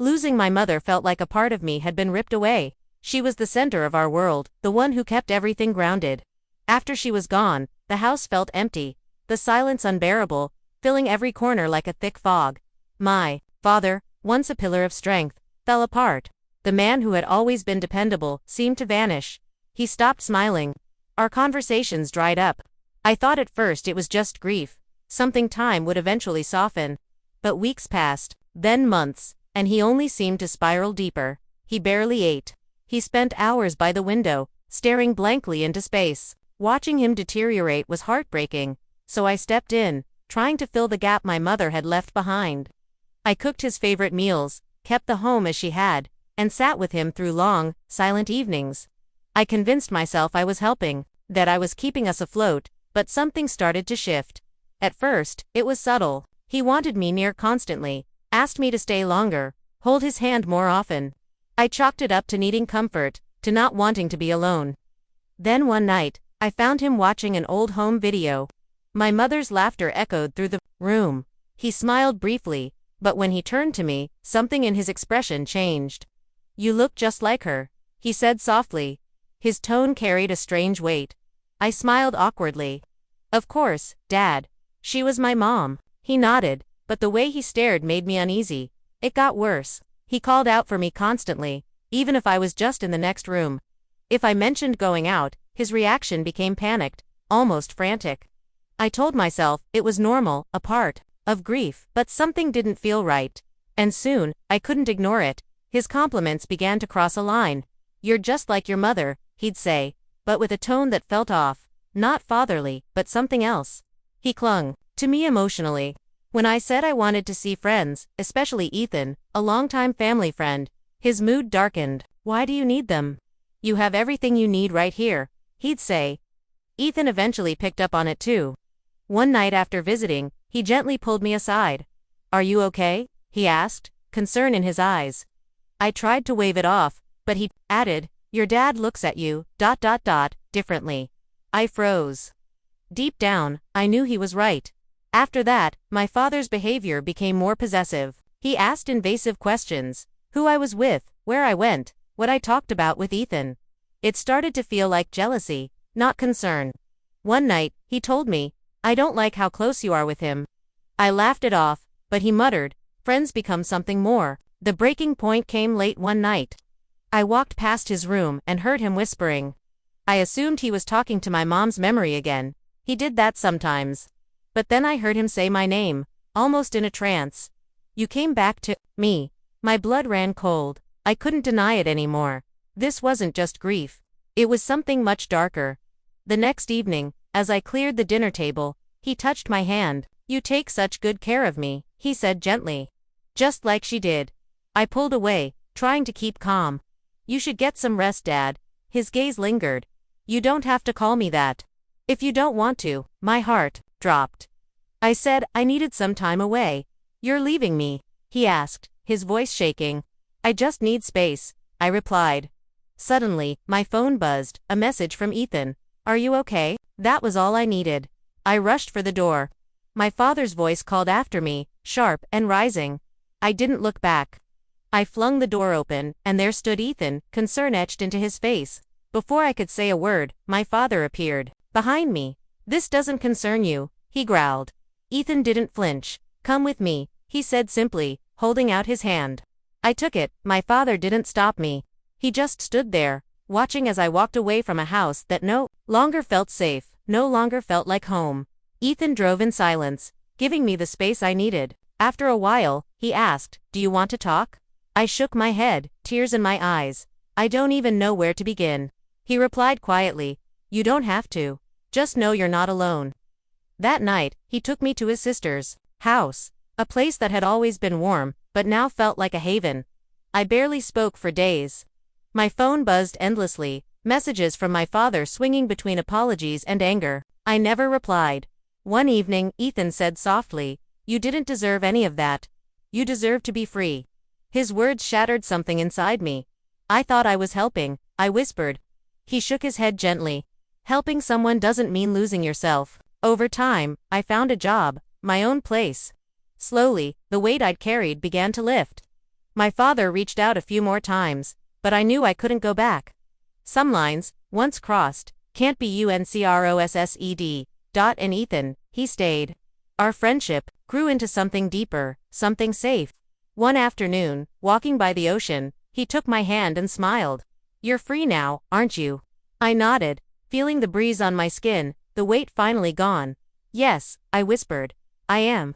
Losing my mother felt like a part of me had been ripped away. She was the center of our world, the one who kept everything grounded. After she was gone, the house felt empty, the silence unbearable, filling every corner like a thick fog. My father, once a pillar of strength, fell apart. The man who had always been dependable seemed to vanish. He stopped smiling. Our conversations dried up. I thought at first it was just grief, something time would eventually soften. But weeks passed, then months, and he only seemed to spiral deeper. He barely ate. He spent hours by the window, staring blankly into space. Watching him deteriorate was heartbreaking, so I stepped in, trying to fill the gap my mother had left behind. I cooked his favorite meals, kept the home as she had, and sat with him through long, silent evenings. I convinced myself I was helping, that I was keeping us afloat, but something started to shift. At first, it was subtle. He wanted me near constantly, asked me to stay longer, hold his hand more often. I chalked it up to needing comfort, to not wanting to be alone. Then one night, I found him watching an old home video. My mother's laughter echoed through the room. He smiled briefly, but when he turned to me, something in his expression changed. "You look just like her," he said softly. His tone carried a strange weight. I smiled awkwardly. "Of course, Dad. She was my mom." He nodded, but the way he stared made me uneasy. It got worse. He called out for me constantly, even if I was just in the next room. If I mentioned going out, his reaction became panicked, almost frantic. I told myself it was normal, a part of grief, but something didn't feel right. And soon, I couldn't ignore it. His compliments began to cross a line. "You're just like your mother," he'd say, but with a tone that felt off, not fatherly, but something else. He clung to me emotionally. When I said I wanted to see friends, especially Ethan, a longtime family friend, his mood darkened. "Why do you need them? You have everything you need right here," he'd say. Ethan eventually picked up on it too. One night after visiting, he gently pulled me aside. "Are you okay?" he asked, concern in his eyes. I tried to wave it off, but he added, "Your dad looks at you, differently." I froze. Deep down, I knew he was right. After that, my father's behavior became more possessive. He asked invasive questions: who I was with, where I went, what I talked about with Ethan. It started to feel like jealousy, not concern. One night, he told me, "I don't like how close you are with him." I laughed it off, but he muttered, "Friends become something more." The breaking point came late one night. I walked past his room and heard him whispering. I assumed he was talking to my mom's memory again. He did that sometimes. But then I heard him say my name, almost in a trance. "You came back to me." My blood ran cold. I couldn't deny it anymore. This wasn't just grief. It was something much darker. The next evening, as I cleared the dinner table, he touched my hand. "You take such good care of me," he said gently. Just like she did. I pulled away, trying to keep calm. "You should get some rest, Dad." His gaze lingered. "You don't have to call me that. If you don't want to." My heart dropped. I said I needed some time away. "You're leaving me?" he asked, his voice shaking. "I just need space," I replied. Suddenly, my phone buzzed, a message from Ethan. "Are you okay?" That was all I needed. I rushed for the door. My father's voice called after me, sharp and rising. I didn't look back. I flung the door open, and there stood Ethan, concern etched into his face. Before I could say a word, my father appeared behind me. "This doesn't concern you," he growled. Ethan didn't flinch. "Come with me," he said simply, holding out his hand. I took it. My father didn't stop me. He just stood there, watching as I walked away from a house that no longer felt safe, no longer felt like home. Ethan drove in silence, giving me the space I needed. After a while, he asked, "Do you want to talk?" I shook my head, tears in my eyes. "I don't even know where to begin." He replied quietly, "You don't have to. Just know you're not alone." That night, he took me to his sister's house, a place that had always been warm, but now felt like a haven. I barely spoke for days. My phone buzzed endlessly, messages from my father swinging between apologies and anger. I never replied. One evening, Ethan said softly, "You didn't deserve any of that. You deserve to be free." His words shattered something inside me. "I thought I was helping," I whispered. He shook his head gently. "Helping someone doesn't mean losing yourself." Over time, I found a job, my own place. Slowly, the weight I'd carried began to lift. My father reached out a few more times, but I knew I couldn't go back. Some lines, once crossed, can't be uncrossed. And Ethan, he stayed. Our friendship grew into something deeper, something safe. One afternoon, walking by the ocean, he took my hand and smiled. "You're free now, aren't you?" I nodded, feeling the breeze on my skin, the weight finally gone. "Yes," I whispered. "I am."